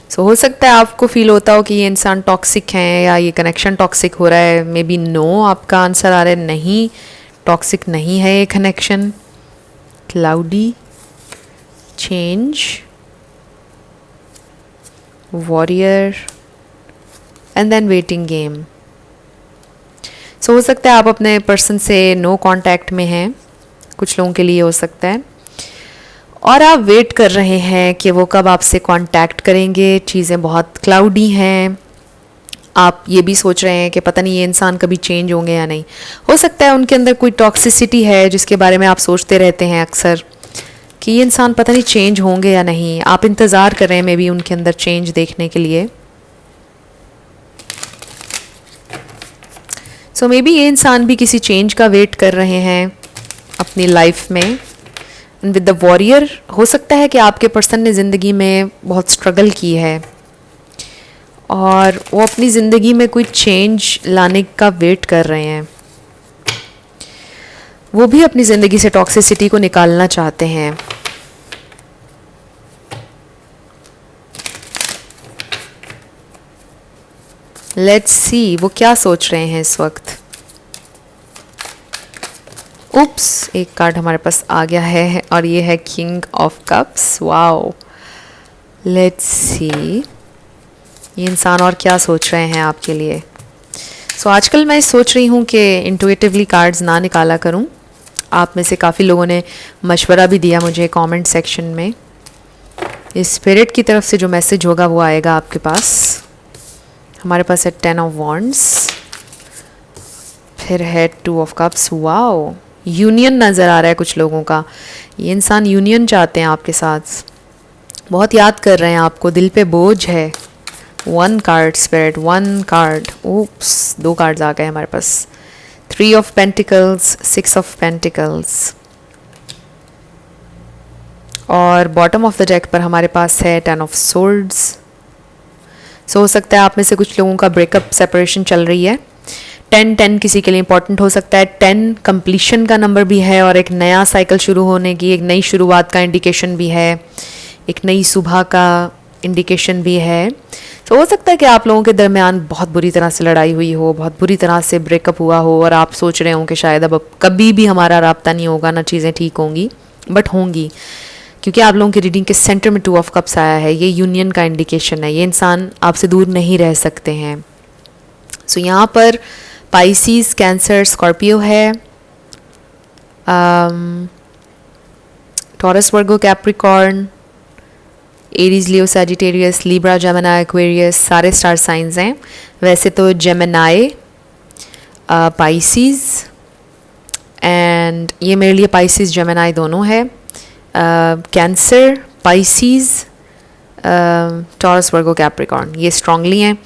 सो हो सकता है आपको फील होता हो कि ये इंसान टॉक्सिक है या ये कनेक्शन टॉक्सिक हो रहा है। मे बी नो आपका आंसर आ रहा है, नहीं टॉक्सिक नहीं है ये connection. Cloudy, change, warrior and then waiting game. So हो सकता है आप अपने पर्सन से नो कांटेक्ट में हैं, कुछ लोगों के लिए हो सकता है, और आप वेट कर रहे हैं कि वो कब आपसे कांटेक्ट करेंगे। चीज़ें बहुत क्लाउडी हैं। आप ये भी सोच रहे हैं कि पता नहीं ये इंसान कभी चेंज होंगे या नहीं। हो सकता है उनके अंदर कोई टॉक्सिसिटी है जिसके बारे में आप सोचते रहते हैं अक्सर कि ये इंसान पता नहीं चेंज होंगे या नहीं। आप इंतज़ार कर रहे हैं मे बी उनके अंदर चेंज देखने के लिए। सो मे बी ये इंसान भी किसी चेंज का वेट कर रहे हैं अपनी लाइफ में। विद द वॉरियर हो सकता है कि आपके पर्सन ने ज़िंदगी में बहुत स्ट्रगल की है और वो अपनी ज़िंदगी में कोई चेंज लाने का वेट कर रहे हैं। वो भी अपनी ज़िंदगी से टॉक्सिसिटी को निकालना चाहते हैं। लेट्स सी वो क्या सोच रहे हैं इस वक्त। उप्स, एक कार्ड हमारे पास आ गया है और ये है king of cups. Wow, let's see ये इंसान और क्या सोच रहे हैं आपके लिए। सो आजकल मैं सोच रही हूँ कि इंट्यूटिवली कार्ड्स ना निकाला करूँ। आप में से काफ़ी लोगों ने मशवरा भी दिया मुझे कमेंट सेक्शन में। इस स्पिरिट की तरफ से जो मैसेज होगा वो आएगा आपके पास। हमारे पास है 10 ऑफ वॉन्ड्स, फिर है 2 ऑफ कप्स। वाओ, यूनियन नज़र आ रहा है कुछ लोगों का। ये इंसान यूनियन चाहते हैं आपके साथ, बहुत याद कर रहे हैं आपको, दिल पे बोझ है। 1 card spirit, 1 card. Oops, 2 cards आ गए हमारे पास। 3 ऑफ पेंटिकल्स, 6 ऑफ पेंटिकल्स, और बॉटम ऑफ द डेक पर हमारे पास है 10 ऑफ सोर्ड्स। सो हो सकता है आप में से कुछ लोगों का ब्रेकअप सेपरेशन चल रही है। 10 किसी के लिए इंपॉर्टेंट हो सकता है। 10 कंप्लीशन का नंबर भी है और एक नया साइकिल शुरू होने की, एक नई शुरुआत का इंडिकेशन भी है, एक नई सुबह का इंडिकेशन भी है। तो हो सकता है कि आप लोगों के दरमियान बहुत बुरी तरह से लड़ाई हुई हो, बहुत बुरी तरह से ब्रेकअप हुआ हो और आप सोच रहे हो कि शायद अब कभी भी हमारा राब्ता नहीं होगा, ना चीज़ें ठीक होंगी, बट होंगी, क्योंकि आप लोगों की रीडिंग के सेंटर में 2 ऑफ कप्स आया है। ये यूनियन का इंडिकेशन है। ये इंसान आपसे दूर नहीं रह सकते हैं। सो यहाँ पर पाइसीज, कैंसर, स्कॉर्पियो है, टॉरस, वर्गो, कैप्रिकॉर्न, एरीज, लियो, सैजिटेरियस, लिब्रा, जेमिनी, एक्वेरियस, सारे स्टार साइंस हैं। वैसे तो जेमिनी, पाइसीज, एंड ये मेरे लिए पाइसीज जेमिनी दोनों है। Cancer, Pisces, taurus, Virgo, Capricorn, ये स्ट्रांगली हैं।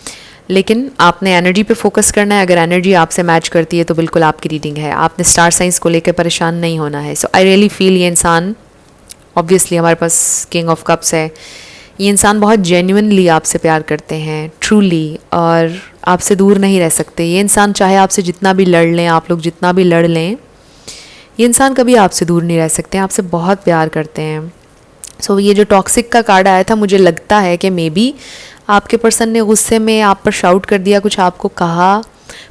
लेकिन आपने एनर्जी पे फोकस करना है। अगर एनर्जी आपसे मैच करती है तो बिल्कुल आपकी रीडिंग है। आपने स्टार साइंस को लेकर परेशान नहीं होना है। सो आई रियली फील ये इंसान, ऑब्वियसली हमारे पास किंग ऑफ कप्स है, ये इंसान बहुत जेन्युइनली आपसे प्यार करते हैं, ट्रूली, और आपसे दूर नहीं रह सकते। ये इंसान चाहे आपसे जितना भी लड़ लें, आप लोग जितना भी लड़ लें, ये इंसान कभी आपसे दूर नहीं रह सकते, आपसे बहुत प्यार करते हैं। सो ये जो टॉक्सिक का कार्ड आया था, मुझे लगता है कि मे बी आपके पर्सन ने गुस्से में आप पर शाउट कर दिया, कुछ आपको कहा,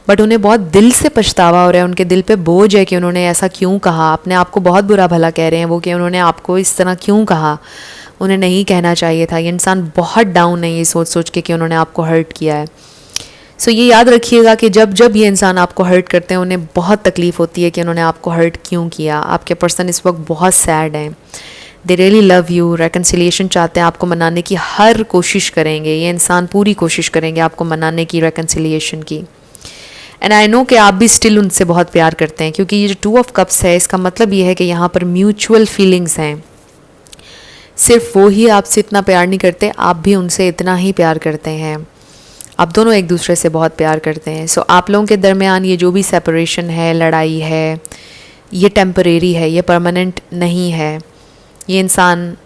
बट उन्हें बहुत दिल से पछतावा हो रहा है। उनके दिल पे बोझ है कि उन्होंने ऐसा क्यों कहा। अपने आप को बहुत बुरा भला कह रहे हैं वो कि उन्होंने आपको इस तरह क्यों कहा, उन्हें नहीं कहना चाहिए था। ये इंसान बहुत डाउन है ये सोच सोच के कि उन्होंने आपको हर्ट किया है। सो ये याद रखिएगा कि जब जब ये इंसान आपको हर्ट करते हैं उन्हें बहुत तकलीफ़ होती है कि उन्होंने आपको हर्ट क्यों किया। आपके पर्सन इस वक्त बहुत सैड हैं, they really love you, reconciliation चाहते हैं, आपको मनाने की हर कोशिश करेंगे। ये इंसान पूरी कोशिश करेंगे आपको मनाने की, रेकन्सिलिएशन की। एंड आई नो कि आप भी स्टिल उनसे बहुत प्यार करते हैं, क्योंकि ये जो 2 ऑफ कप्स है इसका मतलब ये है कि यहाँ पर म्यूचुअल फीलिंग्स हैं। सिर्फ वो ही आपसे इतना प्यार नहीं करते, आप भी उनसे इतना ही प्यार करते हैं। आप दोनों एक दूसरे से बहुत प्यार करते हैं। सो आप लोगों के दरमियान ये जो भी सेपरेशन है, लड़ाई है, ये टेम्परेरी है, ये परमानेंट नहीं है। ये इंसान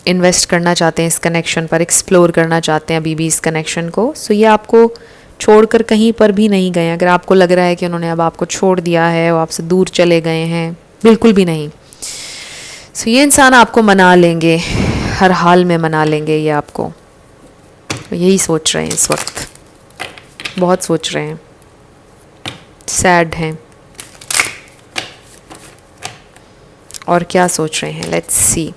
इन्वेस्ट करना चाहते हैं इस कनेक्शन पर, एक्सप्लोर करना चाहते हैं अभी भी इस कनेक्शन को। सो ये आपको छोड़कर कहीं पर भी नहीं गए। अगर आपको लग रहा है कि उन्होंने अब आपको छोड़ दिया है, वो आपसे दूर चले गए हैं, बिल्कुल भी नहीं। सो ये इंसान आपको मना लेंगे, हर हाल में मना लेंगे ये आपको, यही सोच रहे हैं इस वक्त, बहुत सोच रहे हैं, सैड हैं। और क्या सोच रहे हैं, लेट्स सी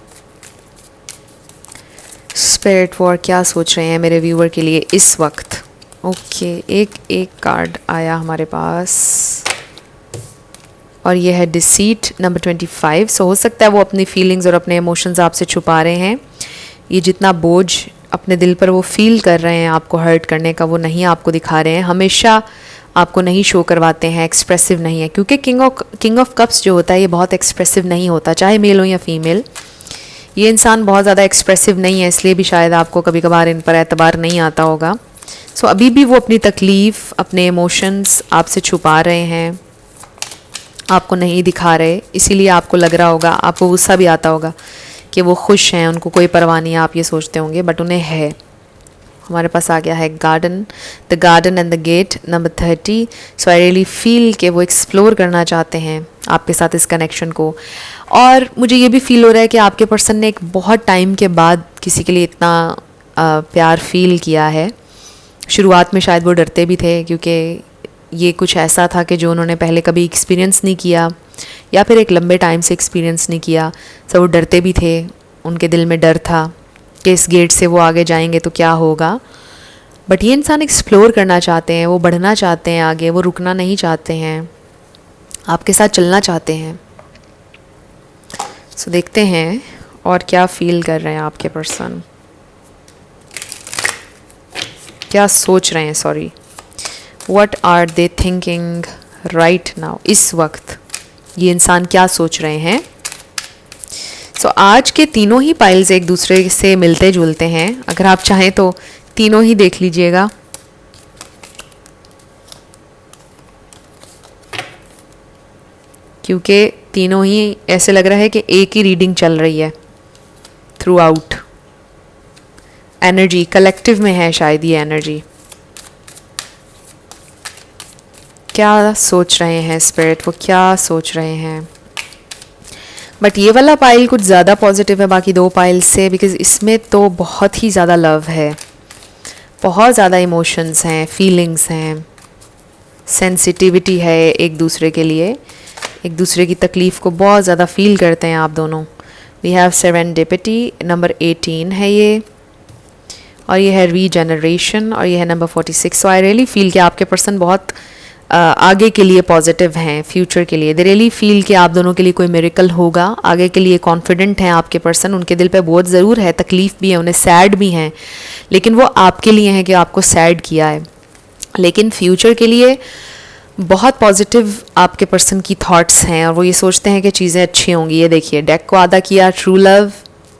स्पिरिट फॉर क्या सोच रहे हैं मेरे व्यूअर के लिए इस वक्त। ओके, एक कार्ड आया हमारे पास और ये है डिसीट नंबर 25। सो हो सकता है वो अपनी फीलिंग्स और अपने इमोशंस आपसे छुपा रहे हैं। ये जितना बोझ अपने दिल पर वो फील कर रहे हैं आपको हर्ट करने का, वो नहीं आपको दिखा रहे हैं, हमेशा आपको नहीं शो करवाते हैं, एक्सप्रेसिव नहीं है, क्योंकि किंग ऑफ कप्स जो होता है ये बहुत एक्सप्रेसिव नहीं होता, चाहे मेल हो या फीमेल। ये इंसान बहुत ज़्यादा एक्सप्रेसिव नहीं है, इसलिए भी शायद आपको कभी कभार इन पर एतबार नहीं आता होगा। सो अभी भी वो अपनी तकलीफ़, अपने इमोशंस आपसे छुपा रहे हैं, आपको नहीं दिखा रहे, इसीलिए आपको लग रहा होगा, आपको गुस्सा भी आता होगा कि वो खुश हैं, उनको कोई परवाह नहीं है, आप ये सोचते होंगे, बट उन्हें है। हमारे पास आ गया है garden, the garden and the gate number 30। So I really feel कि वो एक्सप्लोर करना चाहते हैं आपके साथ इस कनेक्शन को। और मुझे ये भी फील हो रहा है कि आपके पर्सन ने एक बहुत टाइम के बाद किसी के लिए इतना प्यार फील किया है। शुरुआत में शायद वो डरते भी थे, क्योंकि ये कुछ ऐसा था कि जो उन्होंने पहले कभी एक्सपीरियंस नहीं किया या फिर एक लंबे टाइम से एक्सपीरियंस नहीं किया। सब वो डरते भी थे, उनके दिल में डर था कि इस गेट से वो आगे जाएंगे तो क्या होगा। बट ये इंसान एक्सप्लोर करना चाहते हैं, वो बढ़ना चाहते हैं आगे, वो रुकना नहीं चाहते हैं, आपके साथ चलना चाहते हैं। सो देखते हैं और क्या फील कर रहे हैं आपके पर्सन, क्या सोच रहे हैं, sorry, what are they thinking right now, इस वक्त ये इंसान क्या सोच रहे हैं। सो आज के तीनों ही पाइल्स एक दूसरे से मिलते जुलते हैं, अगर आप चाहें तो तीनों ही देख लीजिएगा। क्योंकि तीनों ही ऐसे लग रहा है कि एक ही रीडिंग चल रही है थ्रू आउट। एनर्जी कलेक्टिव में है शायद ये एनर्जी। क्या सोच रहे हैं स्पिरिट, वो क्या सोच रहे हैं। बट ये वाला पाइल कुछ ज़्यादा पॉजिटिव है बाकी दो पाइल से, बिकॉज इसमें तो बहुत ही ज़्यादा लव है, बहुत ज़्यादा इमोशंस हैं, फीलिंग्स हैं, सेंसिटिविटी है एक दूसरे के लिए, एक दूसरे की तकलीफ़ को बहुत ज़्यादा फील करते हैं आप दोनों। वी हैव सेरेंडिपिटी नंबर 18 है ये, और ये है रीजनरेशन, और ये है number 46। So I really feel कि आपके पर्सन बहुत आगे के लिए पॉजिटिव हैं, फ्यूचर के लिए। दे रियली फील कि आप दोनों के लिए कोई मिरेकल होगा, आगे के लिए कॉन्फिडेंट हैं आपके पर्सन। उनके दिल पे बोझ ज़रूर है, तकलीफ़ भी है, उन्हें सैड भी हैं, लेकिन वो आपके लिए हैं कि आपको सैड किया है। लेकिन फ्यूचर के लिए बहुत पॉजिटिव आपके पर्सन की थॉट्स हैं, और वो ये सोचते हैं कि चीज़ें अच्छी होंगी। ये देखिए, डेक को आधा किया true love,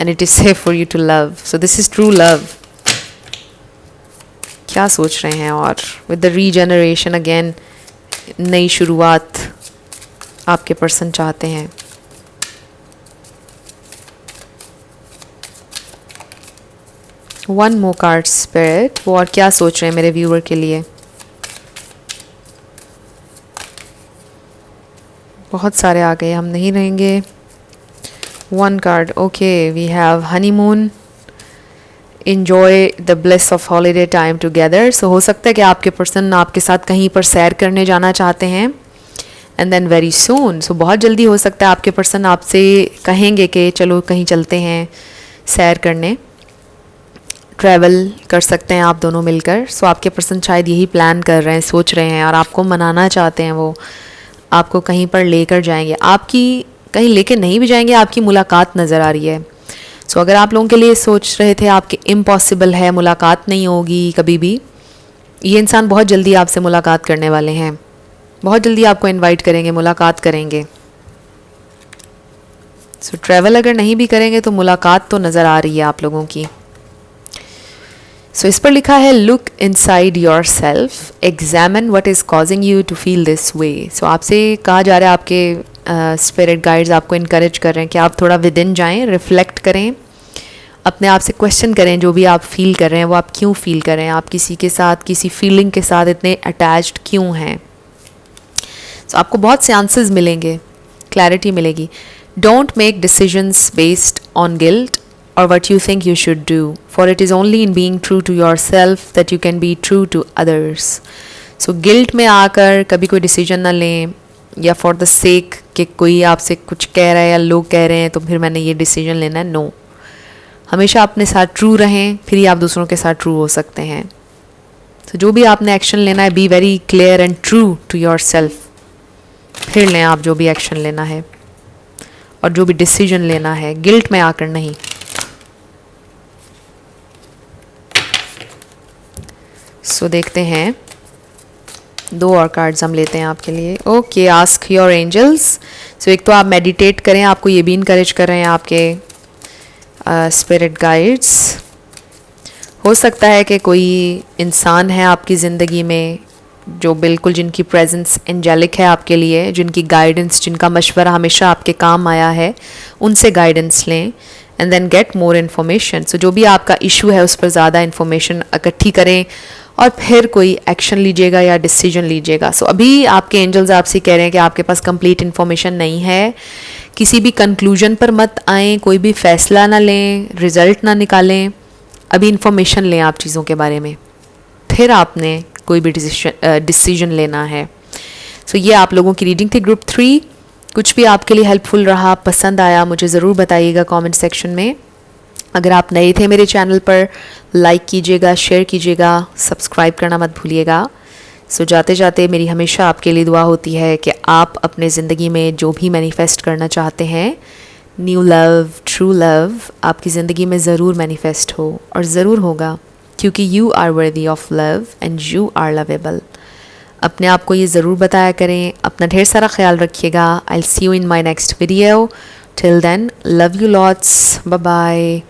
and it is safe for you to love, so this is true love. क्या सोच रहे हैं। और विद द रीजनरेशन अगेन, नई शुरुआत आपके पर्सन चाहते हैं। वन मोर कार्ड स्पिरिट, वो और क्या सोच रहे हैं मेरे व्यूअर के लिए। बहुत सारे आ गए, हम नहीं रहेंगे। One card, okay, we have honeymoon, enjoy the bliss of holiday time together। so हो सकता है कि आपके पर्सन आपके साथ कहीं पर सैर करने जाना चाहते हैं, and then very soon, so बहुत जल्दी हो सकता है आपके पर्सन आपसे कहेंगे कि चलो कहीं चलते हैं सैर करने, ट्रैवल कर सकते हैं आप दोनों मिलकर। so आपके पर्सन शायद यही प्लान कर रहे हैं, सोच रहे हैं, और आपको मनाना चाहते हैं। वो आपको कहीं पर लेकर जाएंगे, आपकी कहीं लेकर नहीं भी जाएंगे, आपकी मुलाकात नज़र आ रही है। सो अगर आप लोगों के लिए सोच रहे थे आपके इम्पॉसिबल है, मुलाकात नहीं होगी कभी भी, ये इंसान बहुत जल्दी आपसे मुलाकात करने वाले हैं, बहुत जल्दी आपको इनवाइट करेंगे, मुलाकात करेंगे। सो ट्रैवल अगर नहीं भी करेंगे तो मुलाकात तो नज़र आ रही है आप लोगों की। सो इस पर लिखा है look inside yourself, examine what is causing you to feel this way. So आपसे कहा जा रहा है, आपके स्पिरिट गाइड्स आपको इनकरेज कर रहे हैं कि आप थोड़ा विद इन जाएँ, रिफ्लेक्ट करें, अपने आप से क्वेश्चन करें, जो भी आप फील कर रहे हैं वो आप क्यों फील कर रहे हैं, आप किसी के साथ, किसी फीलिंग के साथ इतने अटैच्ड क्यों हैं। सो आपको बहुत से आंसर्स मिलेंगे, क्लैरिटी मिलेगी। Don't make decisions based on guilt, or what you think you should do, for it is only in being true to yourself that you can be true to others. So guilt में आकर कभी कोई decision ना लें, या for the sake कि कोई आपसे कुछ कह रहा है या लोग कह रहे हैं तो फिर मैंने ये डिसीजन लेना है. नो, हमेशा अपने साथ ट्रू रहें, फिर ही आप दूसरों के साथ ट्रू हो सकते हैं. तो जो भी आपने एक्शन लेना है, be very clear and true to your self, फिर लें आप जो भी एक्शन लेना है और जो भी डिसीजन लेना है, गिल्ट में आकर नहीं. सो देखते हैं, 2 और कार्ड्स हम लेते हैं आपके लिए. Okay, ask your angels. So एक तो आप मेडिटेट करें, आपको ये भी इनकरेज कर रहे हैं आपके स्पिरिट गाइड्स. हो सकता है कि कोई इंसान है आपकी ज़िंदगी में जो बिल्कुल, जिनकी प्रेजेंस एंजेलिक है आपके लिए, जिनकी गाइडेंस, जिनका मशवरा हमेशा आपके काम आया है, उनसे गाइडेंस लें and then get more information. So जो भी आपका इशू है उस पर ज़्यादा इन्फॉर्मेशन इकट्ठी करें और फिर कोई एक्शन लीजिएगा या डिसीजन लीजिएगा. सो अभी आपके एंजल्स आपसे कह रहे हैं कि आपके पास कंप्लीट इन्फॉर्मेशन नहीं है, किसी भी कंक्लूजन पर मत आएँ, कोई भी फैसला ना लें, रिज़ल्ट ना निकालें. अभी इन्फॉर्मेशन लें आप चीज़ों के बारे में, फिर आपने कोई भी डिसीजन लेना है. सो ये आप लोगों की रीडिंग थी ग्रुप 3. कुछ भी आपके लिए हेल्पफुल रहा, पसंद आया, मुझे ज़रूर बताइएगा कमेंट सेक्शन में. अगर आप नए थे मेरे चैनल पर, लाइक कीजिएगा, शेयर कीजिएगा, सब्सक्राइब करना मत भूलिएगा. सो जाते जाते मेरी हमेशा आपके लिए दुआ होती है कि आप अपने ज़िंदगी में जो भी मैनिफेस्ट करना चाहते हैं, न्यू लव, ट्रू लव, आपकी ज़िंदगी में ज़रूर मैनिफेस्ट हो, और ज़रूर होगा, क्योंकि you are worthy of love and you are lovable. अपने आप को ये ज़रूर बताया करें. अपना ढेर सारा ख्याल रखिएगा. I will see you in my next video. Till then, love you lots. Bye bye.